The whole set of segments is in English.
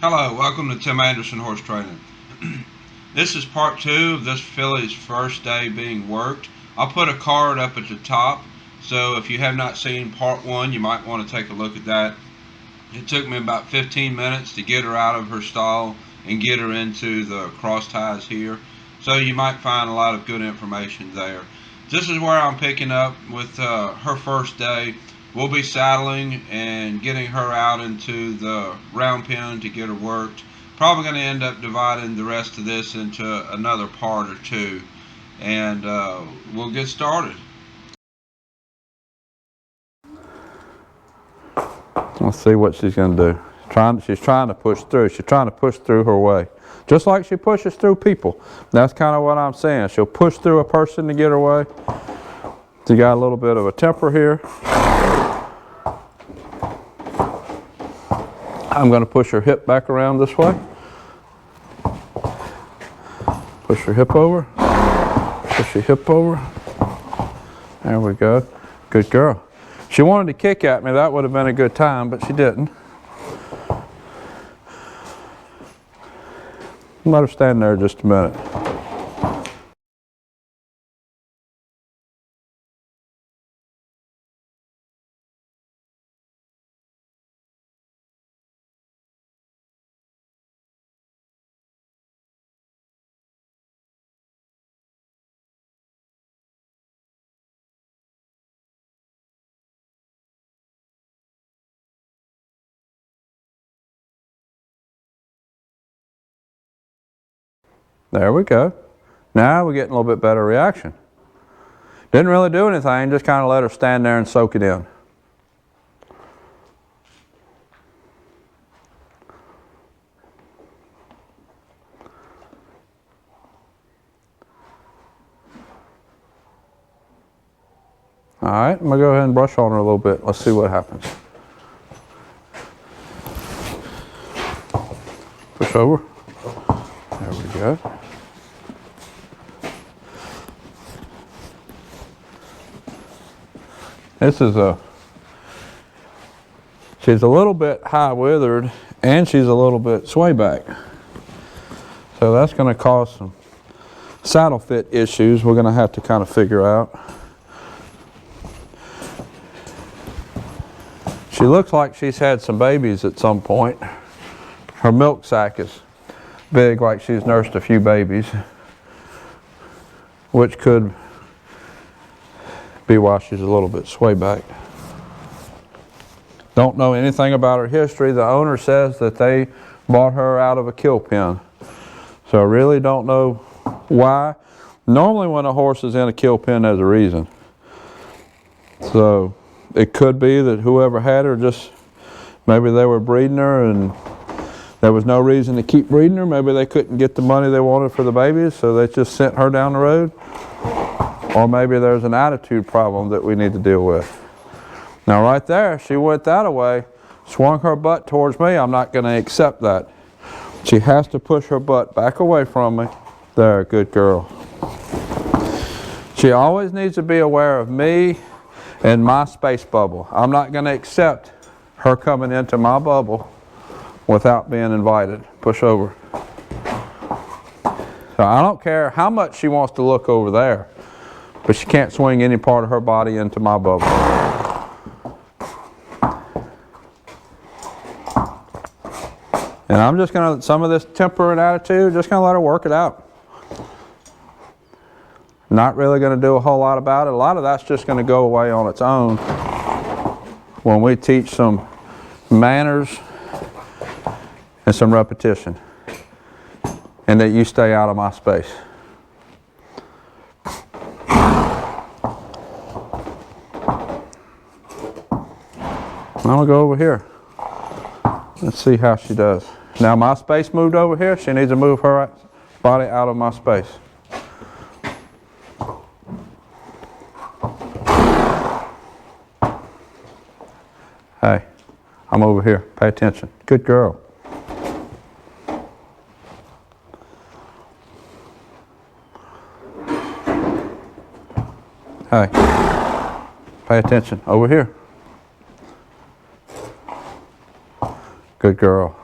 Hello, welcome to Tim Anderson Horse Training. This is part two of this filly's first day being worked. I'll put a card up at the top, so if you have not seen part one, you might want to take a look at that. It took me about 15 minutes to get her out of her stall and get her into the cross ties here, so you might find a lot of good information there. This is where I'm picking up with her first day. We'll be saddling and getting her out into the round pen to get her worked. Probably going to end up dividing the rest of this into another part or two, and we'll get started. Let's see what she's going to do. She's trying to push through. She's trying to push through her way. Just like she pushes through people. That's kind of what I'm saying. She'll push through a person to get her way. She got a little bit of a temper here. I'm going to push her hip back around this way. Push her hip over. Push her hip over. There we go. Good girl. She wanted to kick at me. That would have been a good time, but she didn't. Let her stand there just a minute. There we go. Now we're getting a little bit better reaction. Didn't really do anything, just kind of let her stand there and soak it in. All right, I'm going to go ahead and brush on her a little bit. Let's see what happens. Push over. There we go. She's a little bit high withered and she's a little bit sway back. So that's going to cause some saddle fit issues we're going to have to kind of figure out. She looks like she's had some babies at some point. Her milk sac is big, like she's nursed a few babies, which could be why she's a little bit sway back. Don't know anything about her history. The owner says that they bought her out of a kill pen. So I really don't know why. Normally when a horse is in a kill pen, there's a reason. So it could be that whoever had her just, maybe they were breeding her and there was no reason to keep breeding her. Maybe they couldn't get the money they wanted for the babies, so they just sent her down the road. Or maybe there's an attitude problem that we need to deal with. Now right there, she went that way, swung her butt towards me. I'm not going to accept that. She has to push her butt back away from me. There, good girl. She always needs to be aware of me and my space bubble. I'm not going to accept her coming into my bubble without being invited. Push over. So I don't care how much she wants to look over there, but she can't swing any part of her body into my bubble. And I'm just going to, some of this temper and attitude, just going to let her work it out. Not really going to do a whole lot about it. A lot of that's just going to go away on its own when we teach some manners and some repetition. And that you stay out of my space. I'm going to go over here. Let's see how she does. Now my space moved over here. She needs to move her body out of my space. Hey, I'm over here. Pay attention. Good girl. Hey, pay attention. Over here. Good girl.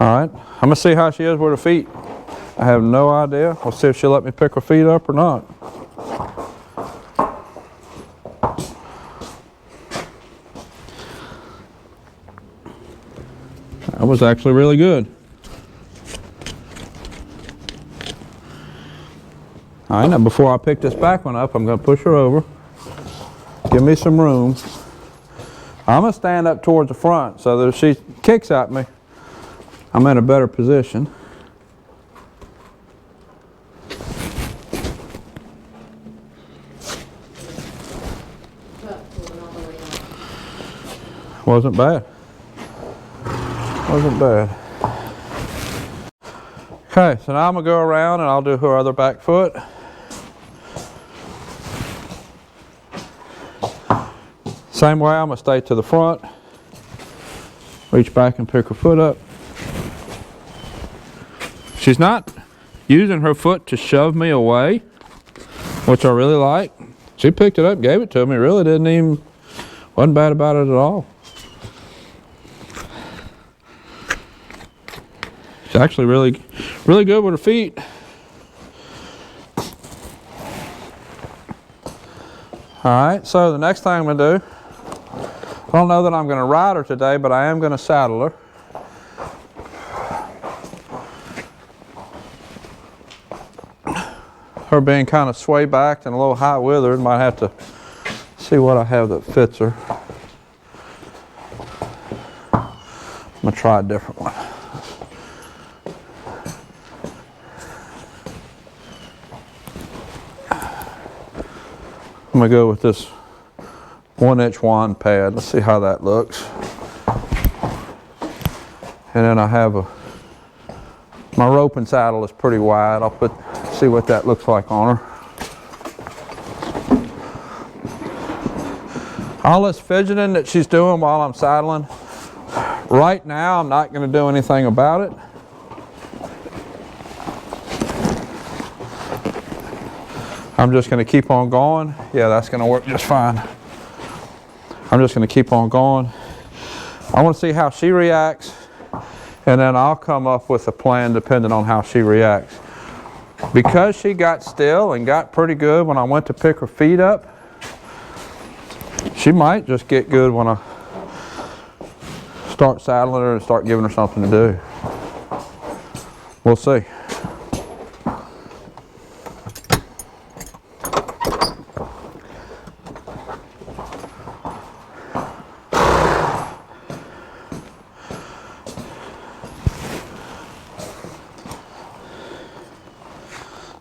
All right, I'm gonna see how she is with her feet. I have no idea. We'll see if she'll let me pick her feet up or not. That was actually really good. All right, now before I pick this back one up, I'm gonna push her over. Give me some room. I'm gonna stand up towards the front so that if she kicks at me, I'm in a better position. Wasn't bad. Wasn't bad. Okay, so now I'm gonna go around and I'll do her other back foot. Same way, I'm gonna stay to the front, reach back and pick her foot up. She's not using her foot to shove me away, which I really like. She picked it up, gave it to me, really wasn't bad about it at all. She's actually really good with her feet. All right, so the next thing I'm gonna do, I don't know that I'm gonna ride her today, but I am gonna saddle her. Her being kind of sway backed and a little high withered, might have to see what I have that fits her. I'm gonna try a different one. I'm gonna go with this 1-inch wand pad. Let's see how that looks. And then I have my rope and saddle is pretty wide. I'll see what that looks like on her. All this fidgeting that she's doing while I'm saddling, right now I'm not gonna do anything about it. I'm just going to keep on going. Yeah, that's going to work just fine. I'm just going to keep on going. I want to see how she reacts, and then I'll come up with a plan depending on how she reacts. Because she got still and got pretty good when I went to pick her feet up, she might just get good when I start saddling her and start giving her something to do. We'll see.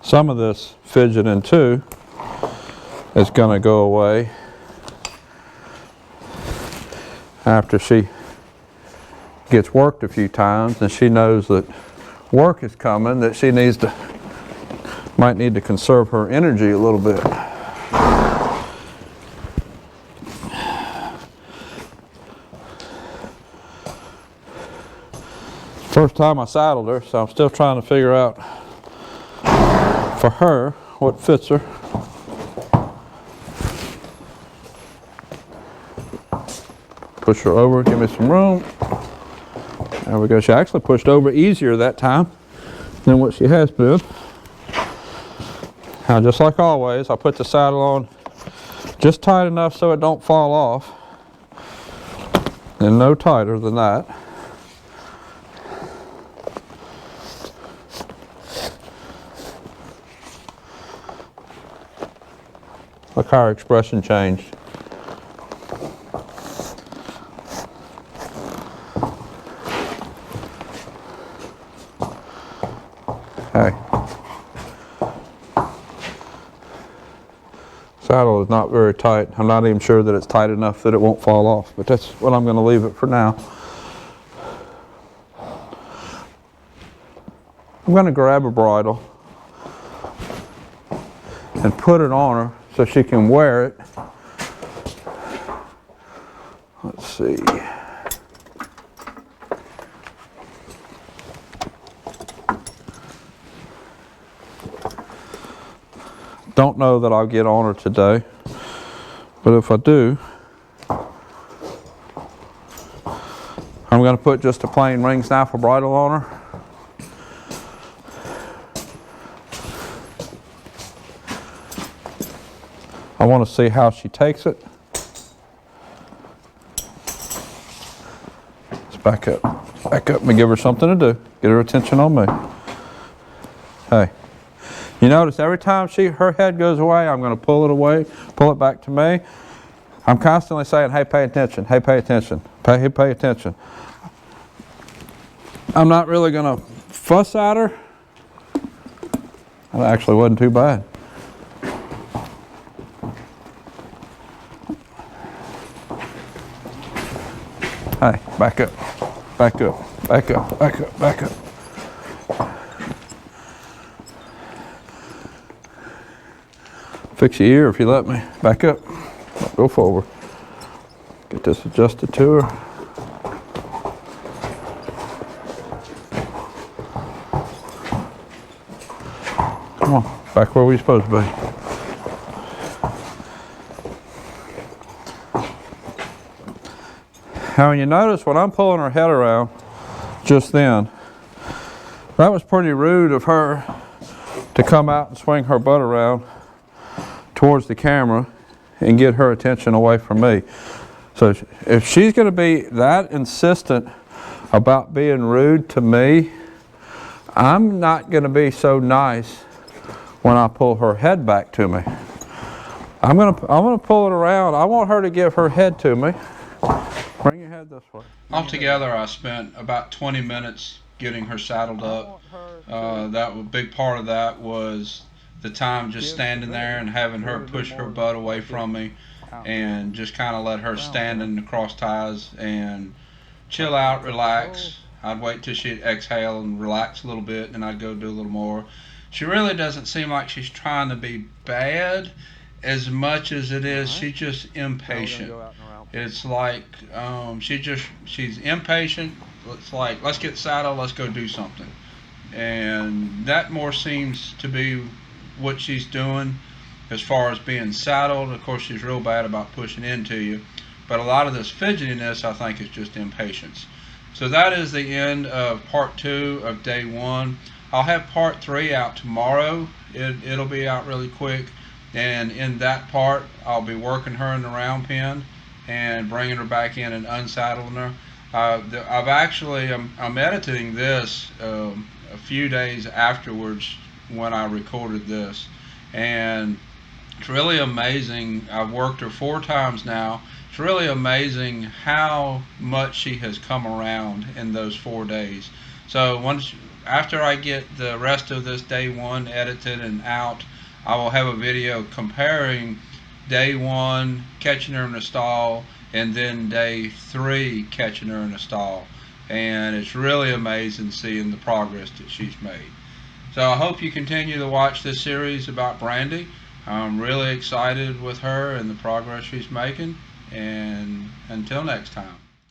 Some of this fidgeting too is going to go away after she gets worked a few times and she knows that work is coming, that she might need to conserve her energy a little bit. First time I saddled her, so I'm still trying to figure out for her what fits her. Push her over, give me some room. There we go. She actually pushed over easier that time than what she has been. Now, just like always, I put the saddle on just tight enough so it don't fall off, and no tighter than that. Look how her expression changed. Hey. Saddle is not very tight. I'm not even sure that it's tight enough that it won't fall off, but that's what I'm going to leave it for now. I'm going to grab a bridle and put it on her so she can wear it. Let's see. Don't know that I'll get on her today, but if I do, I'm going to put just a plain ring snaffle bridle on her. I want to see how she takes it. Let's back up. Back up and give her something to do. Get her attention on me. Hey. You notice every time her head goes away, I'm going to pull it away, pull it back to me. I'm constantly saying, hey, pay attention, hey, pay attention, pay attention. I'm not really going to fuss at her. That actually wasn't too bad. Hey, back up, back up, back up, back up, back up. Fix your ear if you let me. Back up. Go forward. Get this adjusted to her. Come on, back where we're supposed to be. Now when you notice when I'm pulling her head around just then, that was pretty rude of her to come out and swing her butt around towards the camera and get her attention away from me. So if she's going to be that insistent about being rude to me, I'm not going to be so nice when I pull her head back to me. I'm going to pull it around. I want her to give her head to me. Bring your head this way. Altogether, I spent about 20 minutes getting her saddled up. That a big part of that was the time just standing there and having her push her butt away from me and just kind of let her stand in the cross ties and chill out, relax. I'd wait till she'd exhale and relax a little bit, and I'd go do a little more. She really doesn't seem like she's trying to be bad as much as it is she's just impatient. It's like she's impatient. It's like, let's get saddled, let's go do something. And that more seems to be what she's doing as far as being saddled. Of course, she's real bad about pushing into you, but a lot of this fidgetiness, I think, is just impatience. So that is the end of part 2 of day 1. I'll have part 3 out tomorrow. It'll be out really quick, and in that part I'll be working her in the round pen and bringing her back in and unsaddling her. I'm editing this a few days afterwards when I recorded this, and it's really amazing. I've worked her 4 times now. It's really amazing how much she has come around in those 4 days. So after I get the rest of this day 1 edited and out, I will have a video comparing day 1 catching her in the stall and then day 3 catching her in the stall, and it's really amazing seeing the progress that she's made. So I hope you continue to watch this series about Brandy. I'm really excited with her and the progress she's making, and until next time.